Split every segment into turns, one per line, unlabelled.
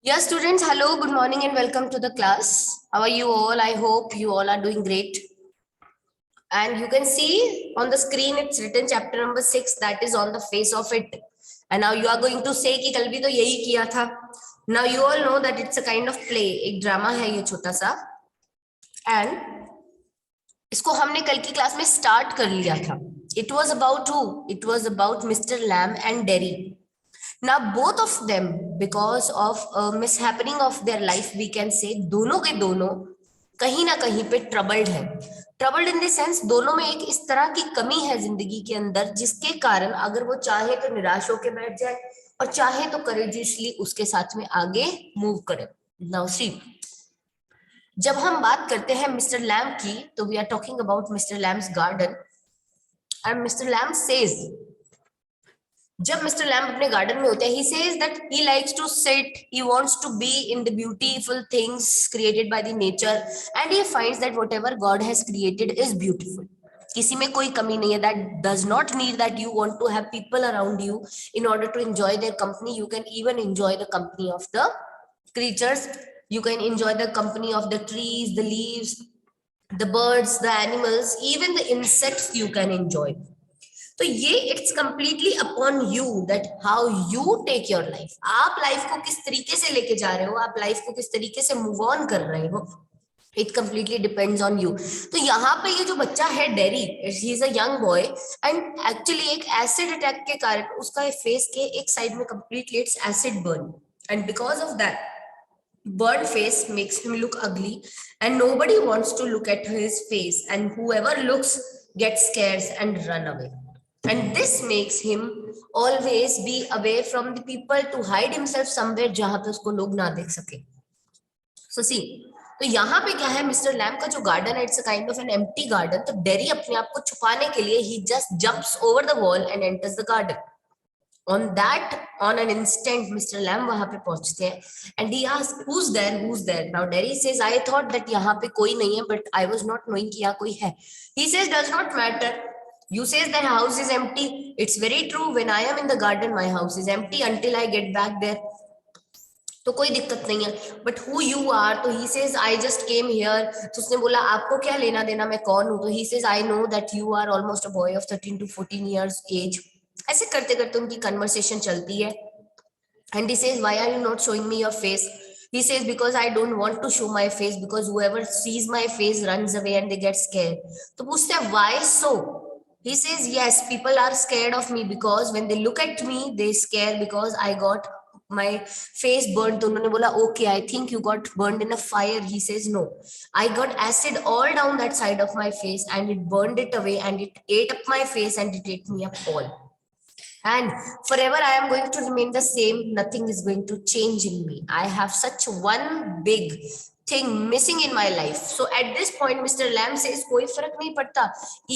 Yeah, students, hello, good morning, and welcome to the class. How are you all? I hope you all are doing great. And you can see on the screen, it's written chapter number 6, that is on the face of it. And now you are going to say कि कल भी तो यही किया था. Now you all know that it's a kind of play, एक drama है ये छोटा सा. And इसको हमने कल की क्लास में स्टार्ट कर लिया था. It was about who? It was about Mr. Lamb and Derry. Now both of them, because of a mishappening of their life, we can say दोनों के दोनों कहीं ना कहीं पे ट्रबल्ड है. ट्रबल्ड इन द सेंस दोनों में एक इस तरह की कमी है जिंदगी के अंदर जिसके कारण अगर वो चाहे तो निराश होकर बैठ जाए और चाहे तो करेजियसली उसके साथ में आगे मूव करे. नाउ सी, जब हम बात करते हैं मिस्टर लैम्ब की तो we are talking about mister Lamb's garden. And mister Lamb says, जब मिस्टर लैम्ब अपने गार्डन में होते हैं, he says that he likes to sit, he wants to be in the beautiful things created by the nature, and he finds that whatever God has created is beautiful. किसी में कोई कमी नहीं है. That does not need that you want to have people around you in order to enjoy their company. You can even enjoy the company of the creatures. You can enjoy the company of the trees, the leaves, the birds, the animals, even the insects you can enjoy. तो ये it's completely upon you that how you take your life. आप life को किस तरीके से लेके जा रहे हो, आप लाइफ को किस तरीके से मूव ऑन कर रहे हो, it completely depends on you. तो यहाँ पे ये जो बच्चा है dairy, he is a young boy and actually एक एसिड अटैक के कारण उसका फेस के एक साइड में completely it's acid burn, and because of that burned face makes him look ugly and nobody wants to look at his face, and whoever looks gets scared and run away. And this makes him always be away from the people to hide himself somewhere जहां पे उसको लोग ना देख सके. So see, तो यहाँ पे क्या है, मिस्टर लैम्ब का जो गार्डन है it's a kind of an empty garden. तो डेरी अपने आप को छुपाने के लिए ही just jumps over the wall and enters the garden. On an instant, Mr. Lamb वहां पे पहुंचते हैं and he asks, who's there? Now Derry says, I thought that यहाँ पे कोई नहीं है, but I was not knowing कि यहाँ कोई है. He says, does not matter. You says that house is empty. It's very true. When I am in the garden, my house is empty until I get back there. तो कोई दिक्कत नहीं है. But who you are? तो he says I just came here. तो उसने बोला आपको क्या लेना देना, मैं कौन हूं? तो he says I know that you are almost a boy of 13 to 14 years age. ऐसे करते करते उनकी कन्वर्सेशन चलती है. And he says why are you not showing me your face? He says, because I don't want to show my face, because whoever sees my face runs away and they get scared. तो पूछते हैं why so? He says, yes, people are scared of me because when they look at me, they scare because I got my face burned. तो उन्होंने बोला okay, I think you got burned in a fire. He says no, I got acid all down that side of my face and it burned it away and it ate up my face and it ate me up all. And forever I am going to remain the same. Nothing is going to change in me. I have such one big thing missing in my life. So at this point, Mr. Lamb says, koi farak nahi padta.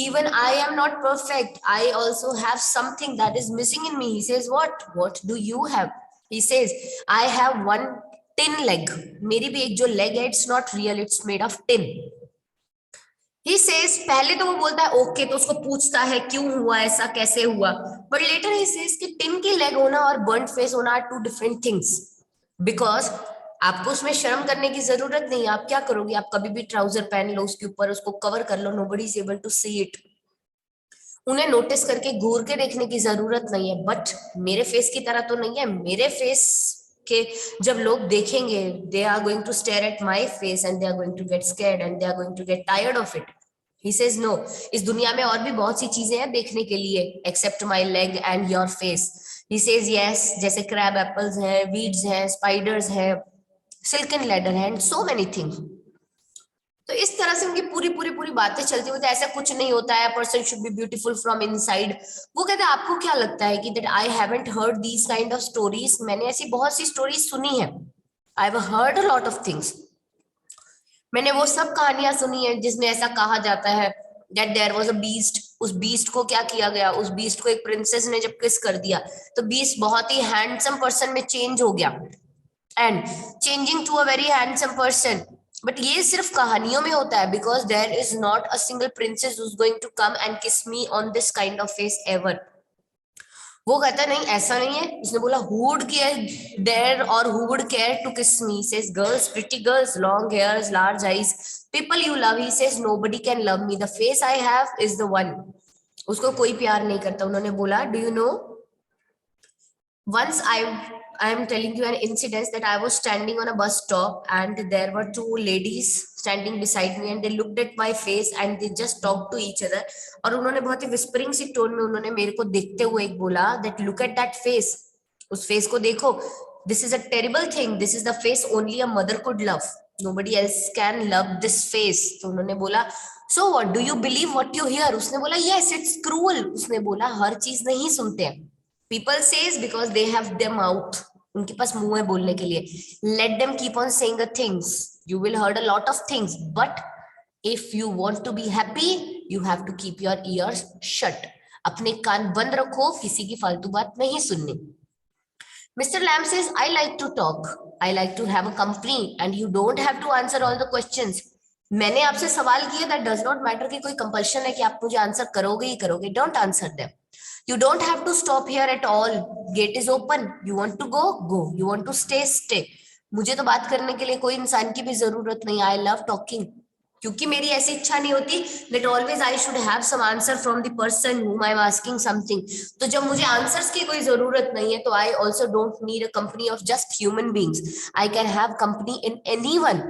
Even I am not perfect. I also have something that is missing in me. He says, what? What do you have? He says, I have one tin leg. मेरी भी एक जो leg है, it's not real. It's made of tin. He says, पहले तो वो बोलता है ओके, तो उसको पूछता है क्यों हुआ ऐसा, कैसे हुआ. बट लेटर ही सेज कि टिन की लेग होना और बर्न्ड फेस होना are two different things. Because आपको उसमें शर्म करने की जरूरत नहीं है. आप क्या करोगे, आप कभी भी ट्राउजर पहन लो, उसके ऊपर उसको कवर कर लो, nobody is able to see it. उन्हें नोटिस करके घूर के देखने की जरूरत नहीं है. बट मेरे फेस की तरह तो नहीं है. मेरे फेस के जब लोग देखेंगे, they are going to stare at my face and they are going to get scared and they are going to get tired of it. He says no, इस दुनिया में और भी बहुत सी चीजें हैं देखने के लिए except my leg and your face. He says yes, जैसे crab apples हैं, weeds हैं, spiders हैं, silken ladder है, and so many things. तो इस तरह से उनकी पूरी पूरी पूरी बातें चलती हुई. ऐसा कुछ नहीं होता है, person should be beautiful from inside. वो कहते हैं आपको क्या लगता है कि that I haven't heard these kind of stories. मैंने ऐसी बहुत सी स्टोरीज सुनी है. I have heard a lot of things. मैंने वो सब कहानियां सुनी है जिसमें ऐसा कहा जाता है that there was a beast. उस बीस्ट को क्या किया गया, उस बीस्ट को एक प्रिंसेस ने जब किस कर दिया तो बीस्ट बहुत ही हैंडसम पर्सन में चेंज हो गया and changing to a very handsome person. But ये सिर्फ कहानियों में होता है because there is not a single princess who is going to come and kiss me on this kind of face ever. वो कहता नहीं ऐसा नहीं है, उसने बोला who would care dare or who would care to kiss me, says girls, pretty girls, long hairs, large eyes, people you love, he says nobody can love me, the face I have is the one. उसको कोई प्यार नहीं करता. उन्होंने बोला do you know, once I am telling you an incident that I was standing on a bus stop and there were two ladies standing beside me and they looked at my face and they just talked to each other. और उन्होंने बहुत ही whispering सी tone में उन्होंने मेरे को देखते हुए एक बोला that look at that face, उस फेस को देखो, this is a terrible thing, this is the face only a mother could love, nobody else can love this face. तो उन्होंने बोला so what do you believe what you hear, उसने बोला yes it's cruel, उसने बोला हर चीज नहीं सुनते हैं. People says because they have their mouth, उनके पास मुंह है बोलने के लिए. Let them keep on saying the things. You will heard a lot of things, but if you want to be happy, you have to keep your ears shut. अपने कान बंद रखो, किसी की फालतू बात नहीं सुननी. Mr. Lamb says, I like to talk. I like to have a company, and you don't have to answer all the questions. मैंने आपसे सवाल किए, that does not matter कि कोई कंपल्शन है कि आप मुझे आंसर करोगे ही करोगे. Don't answer them. You don't have to stop here at all. Gate is open. You want to go? Go. You want to stay? Stay. मुझे तो बात करने के लिए कोई इंसान की भी जरूरत नहीं. I love talking. क्योंकि मेरी ऐसी इच्छा नहीं होती that always I should have some answer from the person whom I'm asking something. तो जब मुझे आंसर्स की कोई जरूरत नहीं है तो I also don't need a company of just human beings. I can have company in anyone.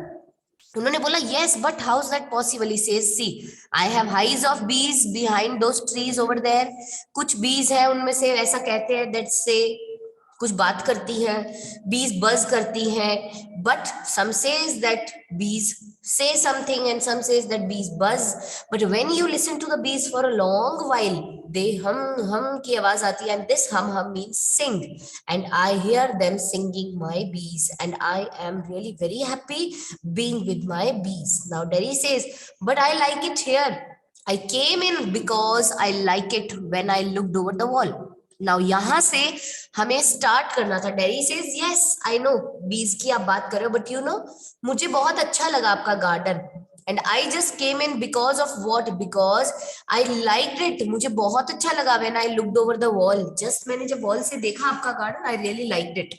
उन्होंने बोला yes but how is that possible, he says see I have hives of bees behind those trees over there. कुछ bees है उनमें से ऐसा कहते हैं that say कुछ बात करती है, bees buzz करती है, but some says that bees say something and some says that bees buzz, but when you listen to the bees for a long while they hum की आवाज आती है and this hum means sing and I hear them singing my bees and I am really very happy being with my bees. Now Derry says but I like it here, I came in because I like it when I looked over the wall. Now यहाँ से हमें start करना था. Dairy says yes I know बीज की आप बात कर रहे हो बट यू नो मुझे बहुत अच्छा लगा आपका garden and I just came in because of what, because I liked it, मुझे बहुत अच्छा लगा when I looked over the wall, just मैंने जब वॉल से देखा आपका garden I really liked it.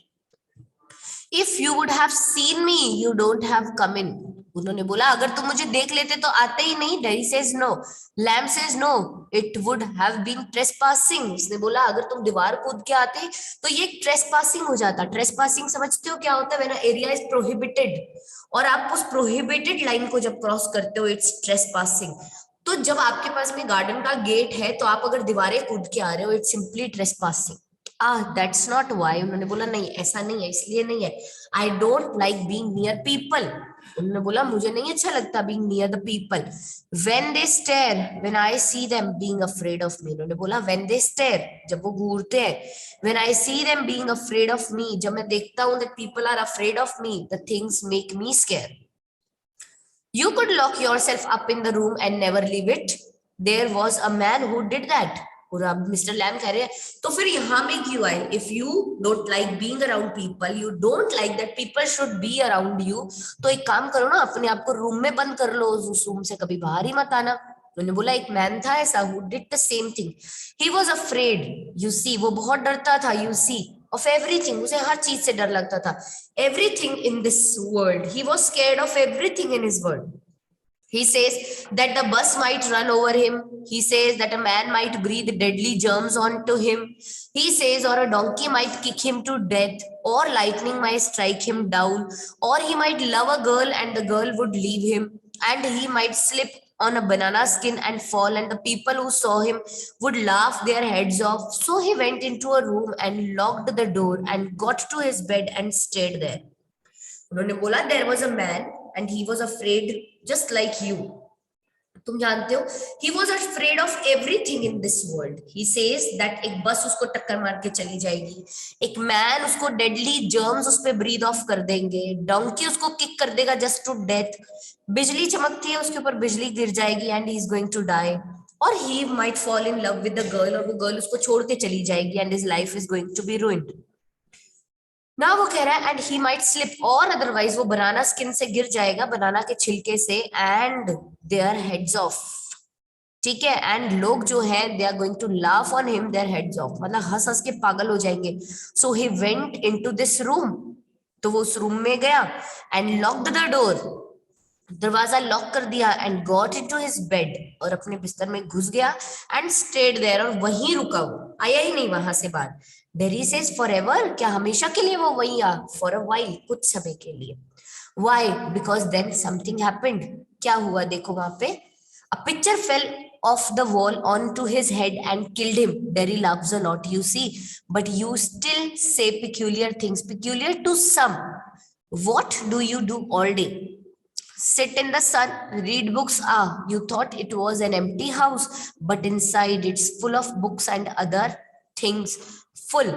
If you would have seen me you don't have come in. उन्होंने बोला अगर तुम मुझे देख लेते तो आते ही नहीं. Derry says no. Lamb says no it would have been trespassing. उसने बोला अगर तुम दीवार कूद के आते तो ये ट्रेसपासिंग हो जाता. ट्रेसपासिंग समझते हो क्या होता है? When a area is prohibited और आप उस प्रोहिबिटेड लाइन को जब क्रॉस करते हो इट्स ट्रेसपासिंग. तो जब आपके पास में गार्डन का गेट है तो आप अगर दीवारें कूद के आ रहे हो it's simply trespassing. That's not why. उन्होंने बोला नहीं ऐसा नहीं है, इसलिए नहीं है. I don't like being near people. उन्होंने बोला मुझे नहीं अच्छा लगता being near the people. When they stare when I see them being afraid of me. उन्होंने बोला व्हेन दे स्टेयर जब वो घूरते हैं, when I see them being afraid of me जब मैं देखता हूं that people are afraid of me the things make me square. You could lock yourself up in the room and never leave it. There was a man who did that. और अब Mr Lam कह रहे हैं तो फिर यहाँ में क्यों आए? If you don't like being around people, you don't like that people should be around you, तो एक काम करो ना अपने आप को रूम में बंद कर लो, उस रूम से कभी बाहर ही मत आना. उन्होंने बोला एक मैन था ऐसा who did the same thing. He was afraid, you see वो बहुत डरता था, यू सी of everything, उसे हर चीज से डर लगता था. Everything in this world, he was scared of everything in his world. He says that the bus might run over him. He says that a man might breathe deadly germs onto him. He says or a donkey might kick him to death, or lightning might strike him down, or he might love a girl and the girl would leave him, and he might slip on a banana skin and fall, and the people who saw him would laugh their heads off. So he went into a room and locked the door and got to his bed and stayed there. उन्होंने बोला there was a man and he was afraid just like you. तुम जानते हो he was afraid of everything in this world. He says that एक बस उसको टक्कर मार के चली जाएगी, एक मैन उसको डेडली जर्म्स उस पे ब्रीथ ऑफ कर देंगे, डोंकी उसको किक कर देगा जस्ट टू डेथ, बिजली चमकती है उसके ऊपर बिजली गिर जाएगी and he is going to die, और he might fall in love with the girl और वो गर्ल उसको छोड़ के चली जाएगी and his life is going to be ruined. ना वो कह रहा है एंड ही माइट स्लिप और अदरवाइज वो बनाना स्किन से गिर जाएगा, बनाना के छिलके से, एंड देयर हेड्स ऑफ. ठीक है, एंड लोग जो है they are going to laugh on him their heads off, मतलब हंस हंस के पागल हो जाएंगे. So he went into this room, तो वो उस रूम में गया एंड लॉक्ड द डोर, दरवाजा लॉक कर दिया, and got into his bed, और अपने बिस्तर में घुस गया, एंड स्टेड देयर, और वहीं रुका, वो आया ही नहीं वहां से बाहर. डेरी सेज फॉर एवर, क्या हमेशा के लिए वो वहीं आ, फॉर अ वाइल, कुछ समय के लिए. Why, because then something happened, क्या हुआ देखो वहां पे. A picture fell off the wall onto his head and killed him. Derry laughs a lot, you see, but you still say peculiar things, peculiar to some. What do you do all day? Sit in the sun, read books. Ah, you thought it was an empty house, but inside it's full of books and other things. Full,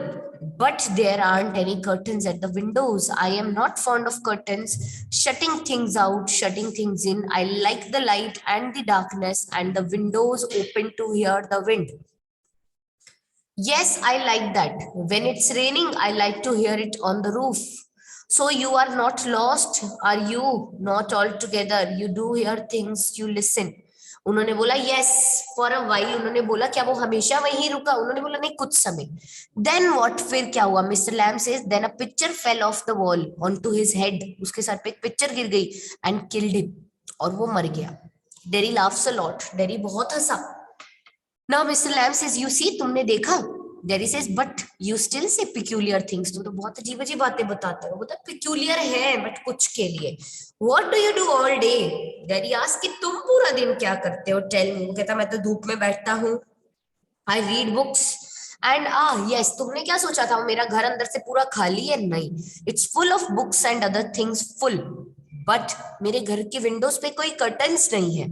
but there aren't any curtains at the windows. I am not fond of curtains, shutting things out, shutting things in. I like the light and the darkness and the windows open to hear the wind. Yes, I like that. When it's raining, I like to hear it on the roof. So you are not lost, are you? Not altogether. You do hear things, you listen. उन्होंने बोला yes for a while. उन्होंने बोला क्या वो हमेशा वहीं रुका? उन्होंने बोला नहीं, कुछ समय. Then what, फिर क्या हुआ? Mr. Lamb says then a picture fell off the wall onto his head. उसके सर पे एक पिक्चर गिर गई and killed him. और वो मर गया. Derry laughs a lot. Derry बहुत हंसा. Now Mr. Lamb says, you see, तुमने देखा? Derry says, but you still say peculiar things. तुम तो बहुत अजीब अजीब बातें बताते हो. बोलता peculiar है, but कुछ के लिए. What do you do all day? Derry asks कि तुम पूरा दिन क्या करते हो? Tell me. वो कहता मैं तो धूप में बैठता हूँ. I read books. And yes, तुमने क्या सोचा था मेरा घर अंदर से पूरा खाली है? नहीं. It's full of books and other things full. But मेरे घर के विंडोज पे कोई कर्टन्स नहीं है.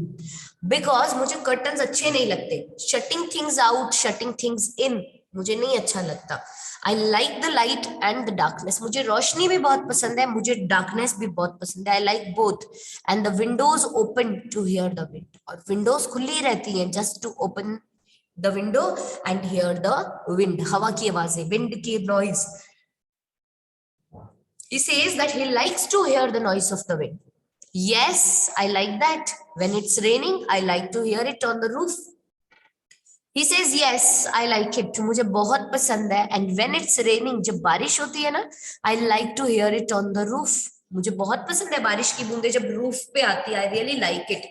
बिकॉज मुझे कर्टन्स अच्छे नहीं लगते. Shutting things out, shutting things in मुझे नहीं अच्छा लगता. I like the light and the darkness, मुझे रोशनी भी बहुत पसंद है, मुझे डार्कनेस भी बहुत पसंद है. I like both. And the windows open to hear the wind, और विंडोज खुली रहती हैं just to open the window and hear the wind, हवा की आवाजें, विंड की noise. He says that he likes to hear the noise of the wind. Yes, I like that. When it's raining, I like to hear it on the roof. He says, yes, I like it. मुझे बहुत पसंद है. And when it's raining, जब बारिश होती है ना, I like to hear it on the roof. मुझे बहुत पसंद है बारिश की बूंदें जब रूफ पे आती है. I really like it.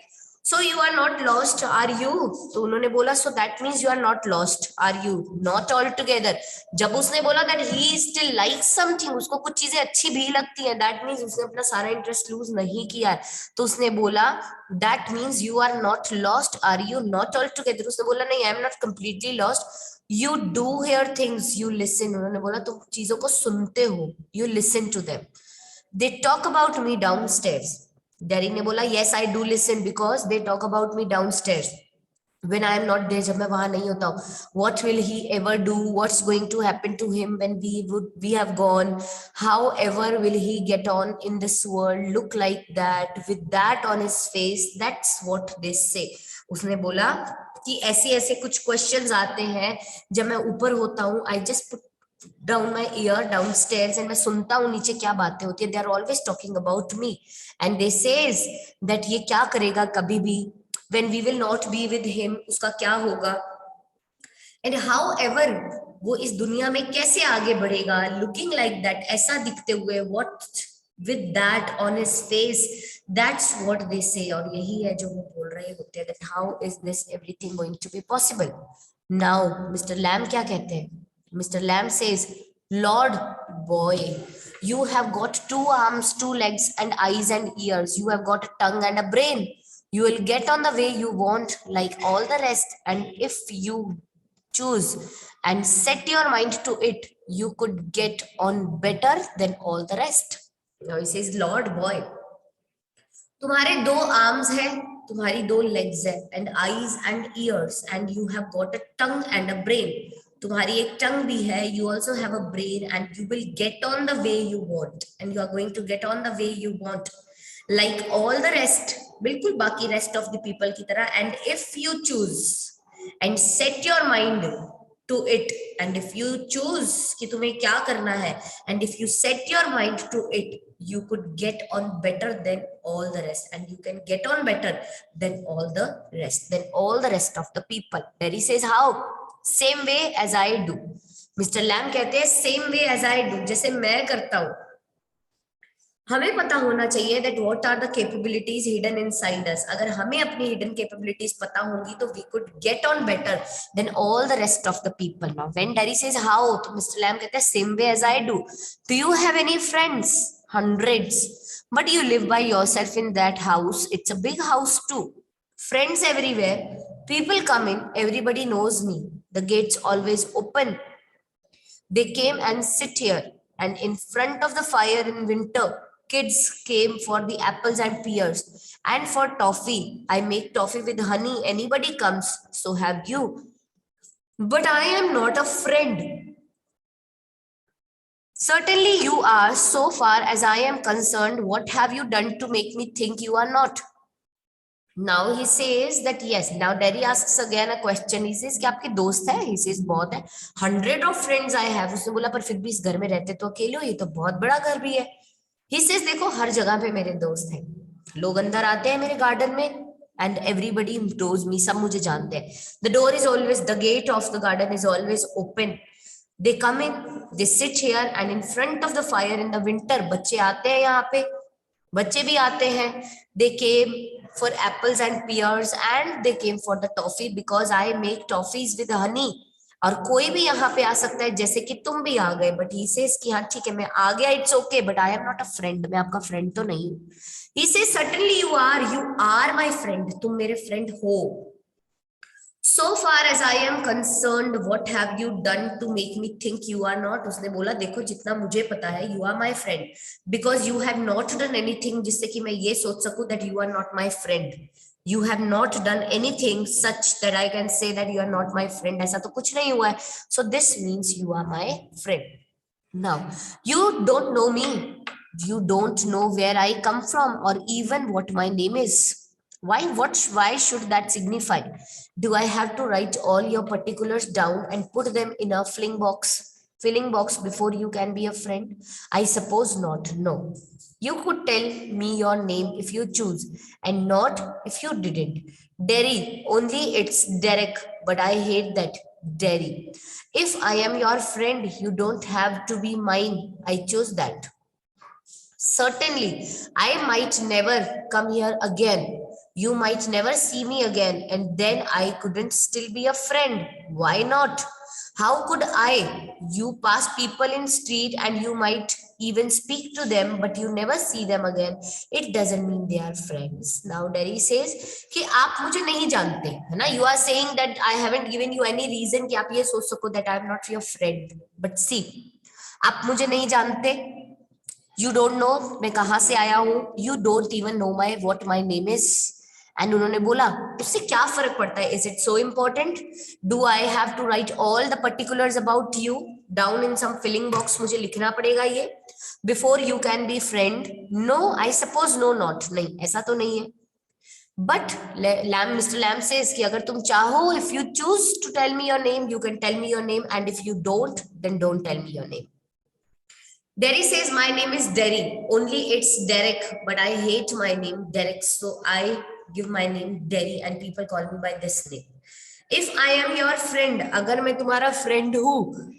So you are not lost, are you? तो उन्होंने बोला so that means you are not lost, are you? Not altogether. जब उसने बोला that he still likes something, उसको कुछ चीजें अच्छी भी लगती हैं, that means उसने अपना सारा इंटरेस्ट लूज नहीं किया है. तो उसने बोला that means you are not lost, are you? Not altogether. उसने बोला नहीं, I am not completely lost. You do hear things, you listen. उन्होंने बोला तुम चीजों को सुनते हो, you listen to them. They talk about me downstairs. Derry ने बोला yes I do listen because they talk about me downstairs when I am not there, जब मैं वहां नहीं होता हूँ. What will he ever do? What's going to happen to him when we have gone? However will he get on in this world? Look like that with that on his face. That's what they say. उसने बोला कि ऐसे ऐसे कुछ questions आते हैं जब मैं ऊपर होता हूँ. I just put down my ear downstairs and मैं सुनता हूँ नीचे क्या बातें होती है. They are always talking about me and they says that ये क्या करेगा कभी भी, when we will not be with him उसका क्या होगा, and however वो इस दुनिया में कैसे आगे बढ़ेगा, looking like that, ऐसा दिखते हुए, what with that on his face. That's what they say. और यही है जो वो बोल रहे होते हैं that how is this everything going to be possible. Now Mr. Lamb क्या कहते हैं? Mr. Lamb says, Lord boy, you have got 2 arms, 2 legs and eyes and ears. You have got a tongue and a brain. You will get on the way you want like all the rest. And if you choose and set your mind to it, you could get on better than all the rest. Now he says, Lord boy, तुम्हारे 2 arms है, तुम्हारी 2 legs है, and eyes and ears, and you have got a tongue and a brain. तुम्हारी एक टंग भी है, you also have a brain, and you will get on the way you want, and you are going to get on the way you want like all the rest, बिल्कुल बाकी rest of the people की तरह. And if you choose and set your mind to it, and if you choose कि तुम्हें क्या करना है, and if you set your mind to it, you could get on better than all the rest, and you can get on better than all the rest of the people. Terry says how? Same way as I do. Mr. Lamb कहते हैं same way as I do, जैसे मैं करता हूँ. हमें पता होना चाहिए that what are the capabilities hidden inside us. अगर हमें अपनी hidden capabilities पता होंगी तो we could get on better than all the rest of the people. Now when Derry says how, तो Mr. Lamb कहता है same way as I do. Do you have any friends? Hundreds. But you live by yourself in that house. It's a big house too. Friends everywhere. People come in. Everybody knows me. The gates always open. They came and sit here, and in front of the fire in winter, kids came for the apples and pears, and for toffee. I make toffee with honey. Anybody comes, so have you. But I am not a friend. Certainly you are, so far as I am concerned. What have you done to make me think you are not? Now he says that yes. Now Derry asks again a question. He says क्या आपके दोस्त है? He says बहुत है. 100 of friends I have. उसने बोला पर फिर भी इस घर में रहते तो अकेले हो, ये तो बहुत बड़ा घर भी है. He says देखो हर जगह पे मेरे दोस्त हैं. लोग अंदर आते हैं मेरे गार्डन में, and everybody knows me. सब मुझे जानते हैं. The door is always, the gate of the garden is always open. They come in, they sit here, and in front of the fire in the winter. बच्चे आते हैं यहाँ पे, बच्चे भी आते हैं. They came for apples and pears, and they came for the toffee because I make toffees with honey. और कोई भी यहाँ पे आ सकता है, जैसे कि तुम भी आ गए. बट ही सेज कि हाँ ठीक है मैं आ गया, it's okay, but I am not a friend. मैं आपका फ्रेंड तो नहीं हूँ. He says certainly you are my friend. तुम मेरे फ्रेंड हो. So far as I am concerned, what have you done to make me think you are not? उसने बोला देखो जितना मुझे पता है, you are my friend because you have not done anything जिससे कि मैं ये सोच सकूं that you are not my friend. You have not done anything such that I can say that you are not my friend. ऐसा तो कुछ नहीं हुआ है. So this means you are my friend. Now you don't know me. You don't know where I come from or even what my name is. Why should that signify? Do I have to write all your particulars down and put them in a filling box before you can be a friend? I suppose not. No. You could tell me your name if you choose, and not if you didn't. Derry, only it's Derek, but I hate that. Derry. If I am your friend, you don't have to be mine. I chose that. Certainly, I might never come here again. You might never see me again, and then I couldn't still be a friend. Why not? How could I? You pass people in street and you might even speak to them, but you never see them again. It doesn't mean they are friends. Now Derry says कि आप मुझे नहीं जानते, है ना? You are saying that I haven't given you any reason कि आप ये सोच सको that I am not your friend. But see, आप मुझे नहीं जानते. You don't know मैं कहाँ से आया हूँ. You don't even know what my name is. And उन्होंने बोला इससे क्या फर्क पड़ता है? Is it so important? Do I have to write all the particulars about you down in some filling box? मुझे लिखना पड़ेगा ये before you can be friend? No, I suppose no, not. नहीं, ऐसा तो नहीं है. But Mr. Lamb says कि अगर तुम चाहो, if you choose to tell me your name, you can tell me your name, and if you don't, then don't tell me your name. Derry says my name is Derry, only it's Derek, but I hate my name Derek, so I give my name Derry and people call me by this name. If I am your friend, अगर मैं तुम्हारा friend हूँ,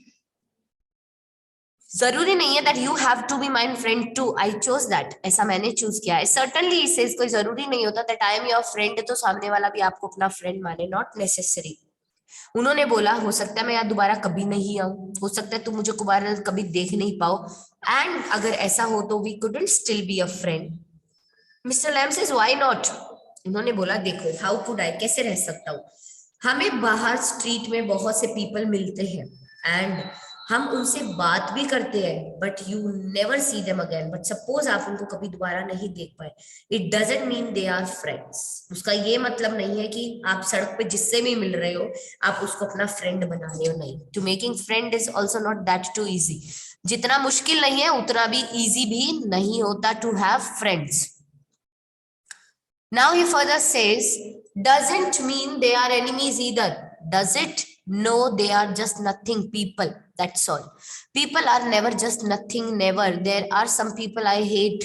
जरूरी नहीं है that you have to be my friend too. I chose that. ऐसा मैंने choose किया है. Certainly he says कोई जरूरी नहीं होता that I am your friend तो सामने वाला भी आपको अपना friend माने. Not necessary. उन्होंने बोला हो सकता है मैं यहाँ दोबारा कभी नहीं आऊं, हो सकता है तुम मुझे दोबारा कभी देख नहीं पाओ, एंड अगर ऐसा हो तो we couldn't still be a friend. Mister lamb says why not. उन्होंने बोला देखो हाउ कुड आई, कैसे रह सकता हूँ. हमें बाहर स्ट्रीट में बहुत से पीपल मिलते हैं एंड हम उनसे बात भी करते हैं, but you never see them again. But suppose आप उनको कभी दोबारा नहीं देख पाए, it doesn't mean they are friends. उसका ये मतलब नहीं है कि आप सड़क पे जिससे भी मिल रहे हो आप उसको अपना फ्रेंड बना रहे हो. नहीं. To making friend is also not that too easy. जितना मुश्किल नहीं है उतना भी इजी भी नहीं होता to have friends. Now he further says, doesn't mean they are enemies either, does it? No, they are just nothing people, that's all. People are never just nothing, never. There are some people I hate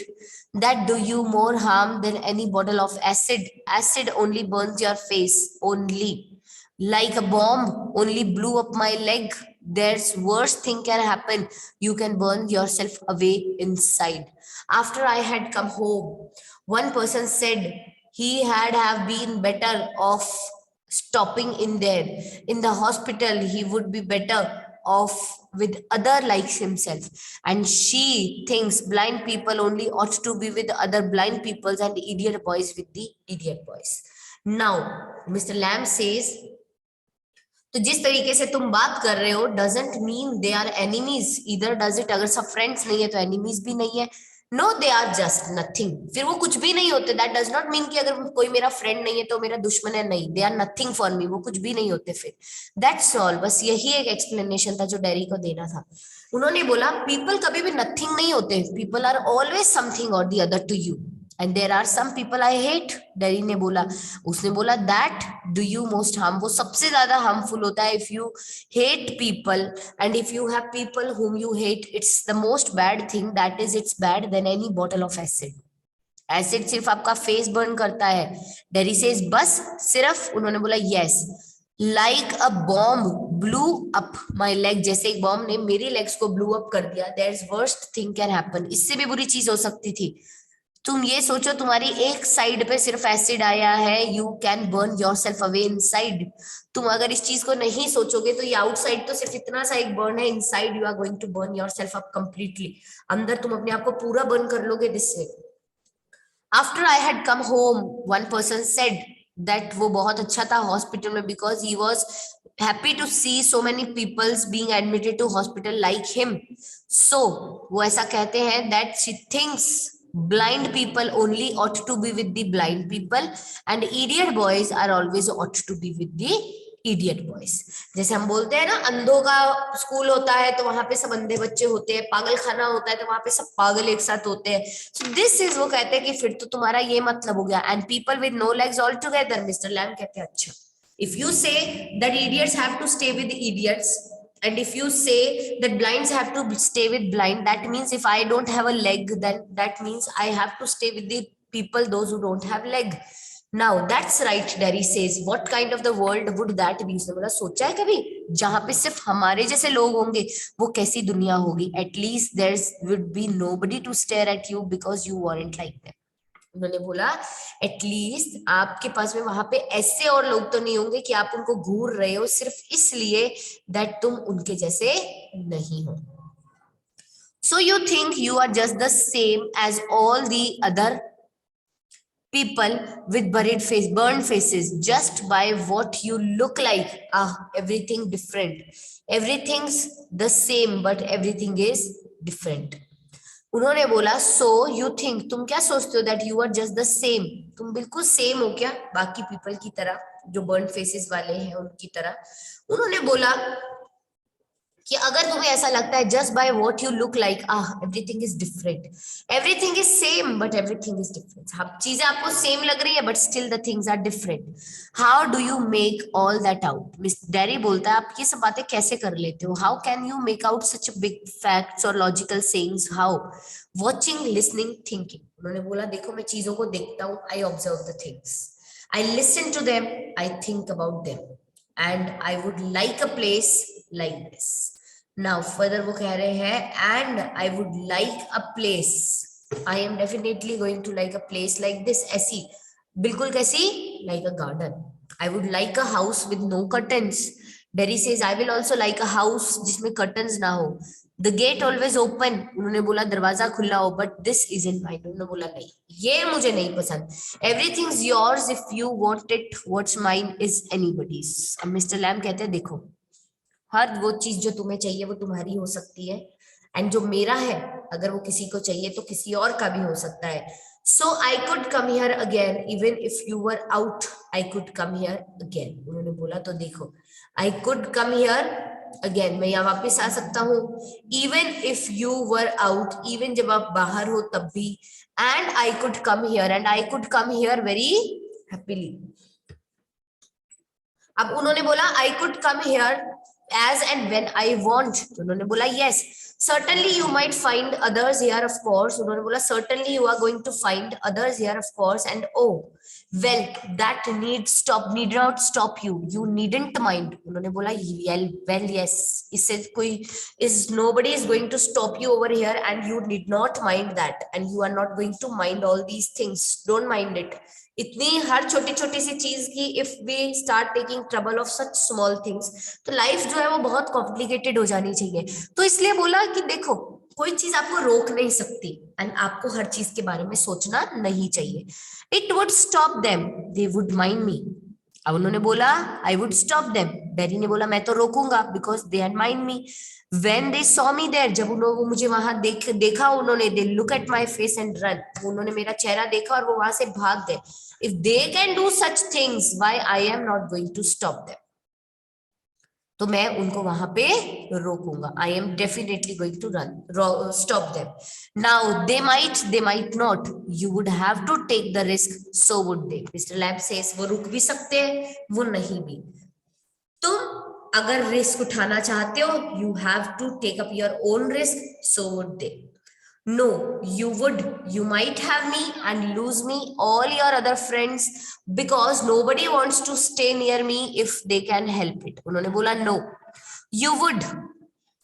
that do you more harm than any bottle of acid. Acid only burns your face, only. Like a bomb only blew up my leg. There's worst thing can happen, you can burn yourself away inside. After I had come home, one person said he had have been better off stopping in there. In the hospital, he would be better off with other like himself. And she thinks blind people only ought to be with other blind peoples and idiot boys with the idiot boys. Now, Mr. Lamb says, तो जिस तरीके से तुम बात कर रहे हो doesn't mean they are enemies इधर डज इट. अगर सब फ्रेंड्स नहीं है तो एनिमीज भी नहीं है. No, they are just nothing. फिर वो कुछ भी नहीं होते. दैट डज नॉट मीन कि अगर कोई मेरा फ्रेंड नहीं है तो मेरा दुश्मन है. नहीं, they are nothing for me. वो कुछ भी नहीं होते फिर. That's all. बस यही एक एक्सप्लेनेशन था जो डेरी को देना था. उन्होंने बोला पीपल कभी भी नथिंग नहीं होते. पीपल आर ऑलवेज समथिंग और the other to you. And there are some people I hate. Derry ने बोला, उसने बोला that do you most harm. वो सबसे ज्यादा हार्मफुल होता है. If you hate people and if you have people whom you hate, it's the most bad thing. that is, it's bad than any bottle of acid. Acid सिर्फ आपका face burn करता है. Dairy says बस सिर्फ. उन्होंने बोला yes. Like a bomb blew up my leg. जैसे एक बॉम्ब ने मेरी लेग्स को ब्लू अप कर दिया. There is worst thing can happen. इससे भी बुरी चीज हो सकती थी. तुम ये सोचो तुम्हारी एक साइड पे सिर्फ एसिड आया है, you can burn your self away inside. तुम अगर इस चीज को नहीं सोचोगे तो ये आउटसाइड तो सिर्फ इतना सा एक बर्न है, inside you are going to burn yourself up completely. अंदर तुम अपने आप को पूरा बर्न कर लोगे. This way. After I had come home, one person said that वो बहुत अच्छा था हॉस्पिटल में because he was happy to see so many peoples being admitted to hospital like him. So वो ऐसा कहते हैं that she thinks blind people only ought to be with the blind people and idiot boys are always ought to be with the idiot boys. जैसे हम बोलते हैं ना अंधों का स्कूल होता है तो वहां पे सब अंधे बच्चे होते हैं. पागल खाना होता है तो वहां पे सब पागल एक साथ होते हैं. So this is वो कहते हैं कि फिर तो तुम्हारा ये मतलब हो गया. And people with no legs all together. Mr. Lamb कहते हैं अच्छा. If you say that idiots have to stay with idiots, and if you say that blinds have to stay with blind, that means if I don't have a leg, then that means I have to stay with the people, those who don't have leg. Now that's right, Derry says. What kind of the world would that be? उसने बोला सोचा है कभी जहां पे सिर्फ हमारे जैसे लोग होंगे वो कैसी दुनिया होगी. At least there would be nobody to stare at you because you weren't like them. उन्होंने बोला एटलीस्ट आपके पास में वहां पे ऐसे और लोग तो नहीं होंगे कि आप उनको घूर रहे हो सिर्फ इसलिए दैट तुम उनके जैसे नहीं हो. So you think you are just the same as all the other people with buried face, burned faces, just by what you look like. Everything different. Everything's the same, but everything is different. उन्होंने बोला सो you think तुम क्या सोचते हो that you are just the same. तुम बिल्कुल same हो क्या बाकी पीपल की तरह जो बर्न फेसेस वाले हैं उनकी तरह. उन्होंने बोला कि अगर तुम्हें ऐसा लगता है just by what you look like everything is different. Everything is same but everything is different. अब चीजें आपको सेम लग रही है but still the things are different. How do you make all that out. Miss Derry बोलता है आप ये सब बातें कैसे कर लेते हो. How can you make out such big facts और logical sayings. How. Watching, listening, thinking. उन्होंने बोला देखो मैं चीजों को देखता हूँ. I observe the things. I listen to them. I think about them. And I would like a place like this. Now further वो कह रहे हैं and I would like a place. I am definitely going to like a place like this. ऐसी बिल्कुल कैसी like a garden. I would like a house with no curtains. Derry says I will also like a house जिसमें curtains ना हो. The gate always open. उन्होंने बोला दरवाजा खुला हो but this isn't mine. उन्होंने बोला नहीं ये मुझे नहीं पसंद. Everything's yours if you want it. What's mine is anybody's. अब Mr. Lamb कहते हैं देखो हर वो चीज जो तुम्हें चाहिए वो तुम्हारी हो सकती है एंड जो मेरा है अगर वो किसी को चाहिए तो किसी और का भी हो सकता है. So I could come here again even if you were out. I could come here again. उन्होंने बोला तो देखो I could come here again मैं यहाँ वापस आ सकता हूँ. Even if you were out. Even जब आप बाहर हो तब भी. And I could come here. And I could come here very happily. अब उन्होंने बोला I could come here as and when I want. तो उन्होंने बोला yes, certainly you might find others here of course. उन्होंने बोला certainly you are going to find others here of course. And oh well, that need not stop you, you needn't mind. उन्होंने बोला well yes, इससे कोई is nobody is going to stop you over here and you need not mind that, and you are not going to mind all these things, don't mind it. इतनी हर छोटी छोटी सी चीज की if we start taking trouble of such small things, तो life जो है वो बहुत कॉम्प्लिकेटेड हो जानी चाहिए. तो इसलिए बोला कि देखो कोई चीज आपको रोक नहीं सकती एंड आपको हर चीज के बारे में सोचना नहीं चाहिए. It would stop them, they would mind me. अब उन्होंने बोला I would stop them, daddy ने बोला मैं तो रोकूंगा because they had mind me. When they saw me there, जब उन्होंने मुझे वहां देखा उन्होंने, they look at my face and run. उन्होंने मेरा चेहरा देखा और वो वहां से भाग गए. If they can do such things, why I am not going to stop them? तो मैं उनको वहां पे रोकूंगा. I am definitely going to stop them. Now they might not. You would have to take the risk. So would they. Mr. Lamb says वो रुक भी सकते हैं, वो नहीं भी. तुम अगर रिस्क उठाना चाहते हो, you have to take up your own risk. So would they. No you would, you might have me and lose me all your other friends because nobody wants to stay near me if they can help it. उन्होंने बोला no you would,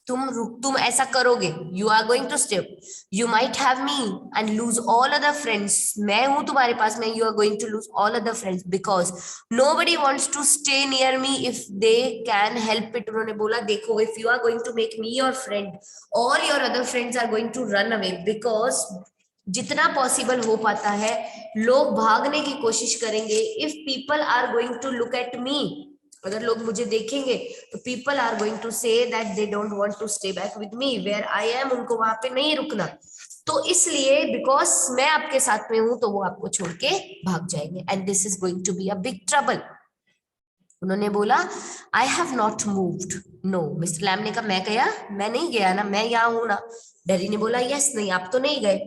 तुम ऐसा करोगे. You are going to stay. You might have me and lose all other friends. मैं हूं तुम्हारे पास में. You are going to lose all other friends because nobody wants to stay near me if they can help it. उन्होंने बोला देखो if you are going to make me your friend, all your other friends are going to run away because जितना possible हो पाता है लोग भागने की कोशिश करेंगे. If people are going to look at me, अगर लोग मुझे देखेंगे तो people are going to say that they don't want to stay back with me where I am. उनको वहां पे नहीं रुकना. तो इसलिए बिकॉज मैं आपके साथ में हूं तो वो आपको छोड़ के भाग जाएंगे and this is going to be a big trouble. उन्होंने बोला I have not moved. No. Mister Lam ने कहा मैं नहीं गया ना, मैं यहाँ हूं ना. डैडी ने बोला यस, नहीं आप तो नहीं गए.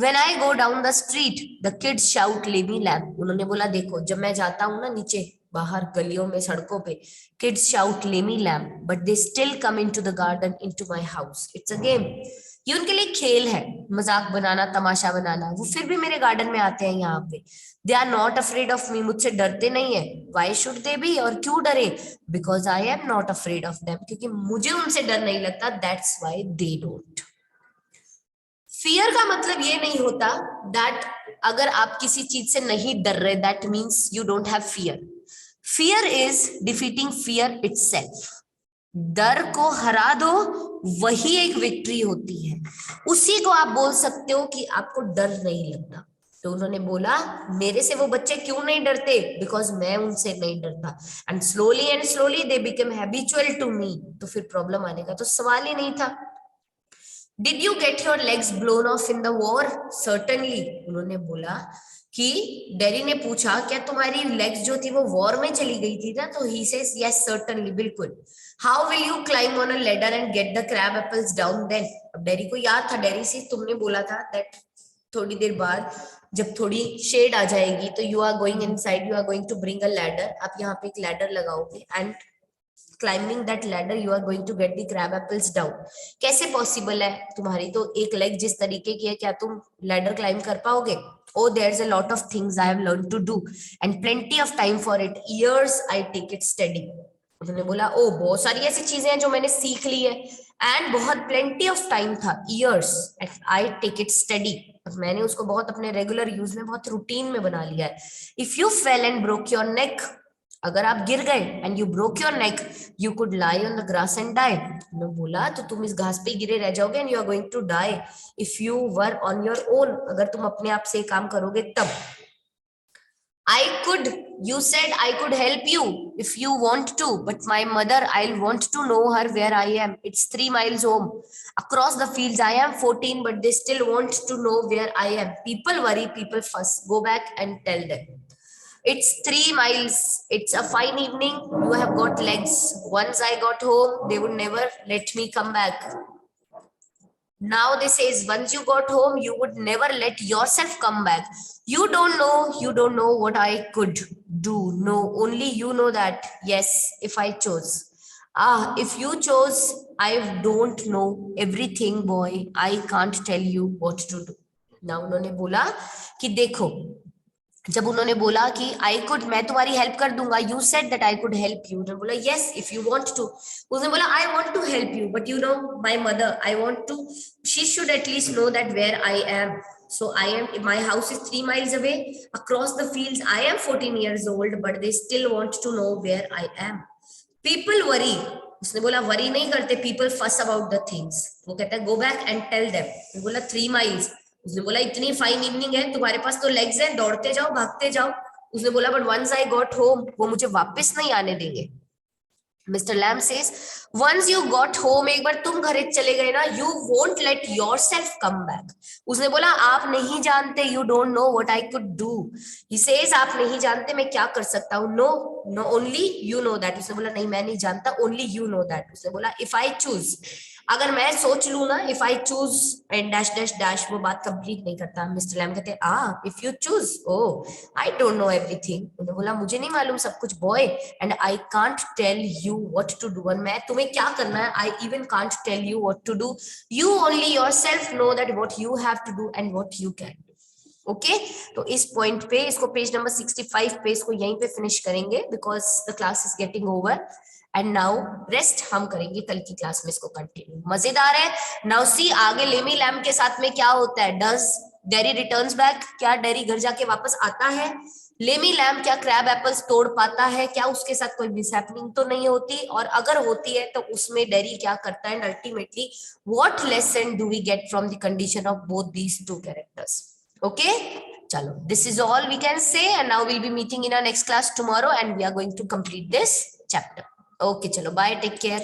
When I go down the street, the kids shout leave me lamb. उन्होंने बोला देखो जब मैं जाता हूँ ना नीचे बाहर गलियों में सड़कों पे, kids shout leave me lamb, but they still come into the garden into my house. It's a game. ये उनके लिए खेल है, मजाक बनाना, तमाशा बनाना. वो फिर भी मेरे गार्डन में आते हैं यहाँ पे. They are not afraid of me. मुझसे डरते नहीं है. Why should they be? और क्यों डरे? Because I am not afraid of them. क्योंकि मुझे उनसे डर नहीं लगता. That's why they don't. Fear का मतलब ये नहीं होता दैट अगर आप किसी चीज से नहीं डर रहे that means you don't have fear. Fear is defeating fear itself. डर को हरा दो, वही एक विक्ट्री होती है. उसी को आप बोल सकते हो कि आपको डर नहीं लगता. तो उन्होंने बोला मेरे से वो बच्चे क्यों नहीं डरते, बिकॉज मैं उनसे नहीं डरता. And slowly they become habitual to me. तो फिर प्रॉब्लम आने का तो सवाल ही नहीं था. Did you get your legs blown off in the war? Certainly. उन्होंने बोला कि डैडी ने पूछा क्या तुम्हारी लेग्स जो थी वो वॉर में चली गई थी ना. तो he says yes certainly, बिल्कुल. How will you climb on a ladder and get the crab apples down then? अब डैडी को याद था, डैडी से तुमने बोला था that थोड़ी देर बाद जब थोड़ी शेड आ जाएगी तो you are going inside, you are going to bring a ladder. आप यहाँ पे एक लैडर लगाओगे and climbing that ladder you are going to get the crab apples down. कैसे पॉसिबल है? तुम्हारी तो एक लेग जिस तरीके की है, क्या तुम लैडर क्लाइंब कर पाओगे? Oh, there's a lot of things I have learned to do and plenty of time for it. Years I take it steady. उन्होंने बोला ओ बहुत सारी ऐसी चीजें हैं जो मैंने सीख ली है एंड बहुत प्लेंटी ऑफ टाइम था. years I take it steady. मैंने उसको बहुत अपने रेगुलर यूज में बहुत रूटीन में बना लिया है. If you fell and broke your neck, अगर आप गिर गए and you broke your neck, you could lie on the grass and die. मैं बोला तो तुम इस घास पे गिरे रह जाओगे and you are going to die if you were on your own. अगर तुम अपने आप से काम करोगे तब. I could, you said I could help you if you want to, but my mother, I'll want to know her where I am. It's 3 miles home. Across the fields, I am 14, but they still want to know where I am. People worry, people fuss. Go back and tell them. It's 3 miles. It's a fine evening. You have got legs. Once I got home, they would never let me come back. Now they says once you got home, you would never let yourself come back. You don't know what I could do. No, only you know that. Yes, if I chose. If you chose, I don't know everything, boy. I can't tell you what to do. Now उन्होंने बोला कि देखो, जब उन्होंने बोला कि I could, मैं तुम्हारी हेल्प कर दूंगा, you said that I could help you, उन्होंने बोला yes if you want to, उसने बोला I want to help you but you know my mother, I want to, she should at least know that where I am, so I am, my house is 3 miles away across the fields, I am 14 years old but they still want to know where I am. People worry, उसने बोला worry नहीं करते, people fuss about the things, वो कहता है go back and tell them, उसने बोला 3 miles, उसने बोला इतनी फाइन इवनिंग है, तुम्हारे पास तो लेग्स हैं, दौड़ते जाओ भागते जाओ, उसने बोला but once I got home, वो मुझे वापस नहीं आने देंगे. Mister lamb says once you got home, एक बार तुम घर चले गए ना, you won't let yourself come back. उसने बोला आप नहीं जानते, you don't know what I could do. He says आप नहीं जानते मैं क्या कर सकता हूँ. No no only you know that. उसने बोला नहीं मैं नहीं जानता, ओनली यू नो दैट. उसने बोला इफ आई चूज, अगर मैं सोच लू ना, if I choose and dash dash dash, वो बात कंप्लीट नहीं करता. मिस्टर लैम कहते if you choose, oh I don't know everything. उन्होंने बोला मुझे नहीं मालूम सब कुछ boy, and I can't tell you what to do, और मैं तुम्हें क्या करना है, I even can't tell you what to do. You only yourself know that what you have to do and what you can. Okay, तो इस point पे इसको पेज नंबर 65 पे इसको यहीं पे फिनिश करेंगे because the class is getting over. And now rest हम करेंगे कल की क्लास में इसको कंटिन्यू. मजेदार है. नाउ सी आगे लेमी लैम के साथ में क्या होता है. डज डेरी रिटर्न्स बैक, क्या डेरी घर जाके वापस आता है. लेमी लैम क्या क्रैब एप्पल्स तोड़ पाता है, क्या उसके साथ कोई मिसहैपनिंग तो नहीं होती, और अगर होती है तो उसमें डेरी क्या करता है. And ultimately what lesson do we get from the condition of both these two characters. Okay, चलो this is all we can say, and now will be meeting in our next class tomorrow and we are going to complete this chapter. Okay, chalo, bye, take care.